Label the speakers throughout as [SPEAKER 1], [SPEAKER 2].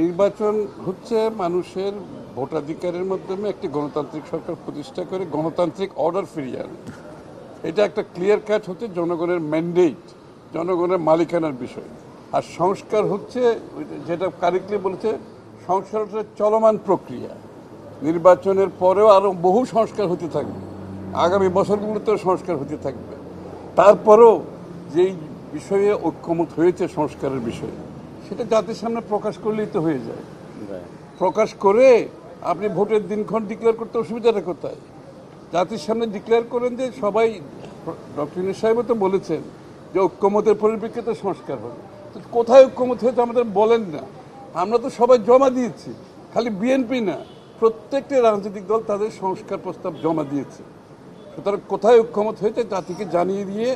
[SPEAKER 1] নির্বাচন হচ্ছে মানুষের ভোটাধিকারের মাধ্যমে একটি গণতান্ত্রিক সরকার প্রতিষ্ঠা করে গণতান্ত্রিক অর্ডার ফিরিয়ে আনে। এটা একটা ক্লিয়ার কাট হচ্ছে জনগণের ম্যান্ডেট, জনগণের মালিকানার বিষয়। আর সংস্কার হচ্ছে যেটা কারেক্টলি বলেছে, সংস্কার হচ্ছে চলমান প্রক্রিয়া। নির্বাচনের পরেও আরও বহু সংস্কার হতে থাকবে, আগামী বছরগুলোতেও সংস্কার হতে থাকবে। তারপরেও যেই বিষয়ে ঐক্যমত হয়েছে সংস্কারের বিষয়ে, সেটা জাতির সামনে প্রকাশ করলেই তো হয়ে যায়। প্রকাশ করে আপনি ভোটের দিনক্ষণ ডিক্লেয়ার করতে অসুবিধাটা কোথায়? জাতির সামনে ডিক্লেয়ার করেন যে সবাই, ডক্টর ইউনূস সাহেবও তো বলেছেন যে ঐক্যমতের পরিপ্রেক্ষিতে সংস্কার হবে। তো কোথায় ঐক্যমত হয়েছে আমাদের বলেন না। আমরা তো সবাই জমা দিয়েছি, খালি বিএনপি না, প্রত্যেকটি রাজনৈতিক দল তাদের সংস্কার প্রস্তাব জমা দিয়েছে। সুতরাং কোথায় ঐক্যমত হয়েছে জাতিকে জানিয়ে দিয়ে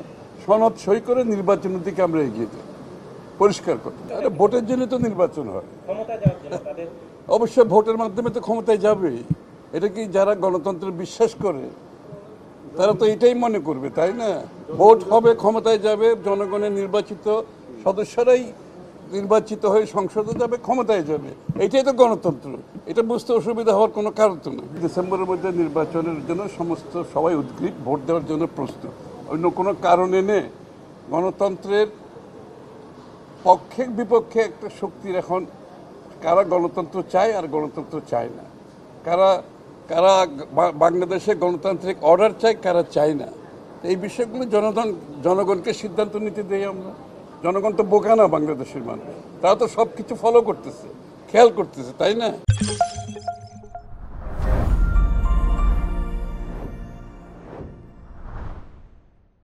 [SPEAKER 1] সনদ সই করে নির্বাচনের দিকে আমরা এগিয়ে যাই। পরিষ্কার কথা, আরে ভোটের জন্য তো নির্বাচন হয়। অবশ্যই ভোটের মাধ্যমে তো ক্ষমতায় যাবে। এটা কি যারা গণতন্ত্রে বিশ্বাস করে তারা তো এটাই মনে করবে, তাই না? ভোট হবে, ক্ষমতায় যাবে, জনগণের নির্বাচিত সদস্যরাই নির্বাচিত হয়ে সংসদে যাবে, ক্ষমতায় যাবে। এটাই তো গণতন্ত্র। এটা বুঝতে অসুবিধা হওয়ার কোনো কারণ তো নেই। ডিসেম্বরের মধ্যে নির্বাচনের জন্য সমস্ত সবাই উদ্গ্রীব, ভোট দেওয়ার জন্য প্রস্তুত। অন্য কোনো কারণে নেই। গণতন্ত্রের পক্ষে বিপক্ষে একটা শক্তির এখন, কারা গণতন্ত্র চায় আর গণতন্ত্র চায় না, কারা কারা বাংলাদেশে গণতান্ত্রিক অর্ডার চায়, কারা চায় না। এই বিষয়গুলো জনগণকে সিদ্ধান্ত নিতে দেই আমরা। জনগণ তো বোকা না, বাংলাদেশের মানুষ, তারা তো সব কিছু ফলো করতেছে, খেয়াল করতেছে, তাই না?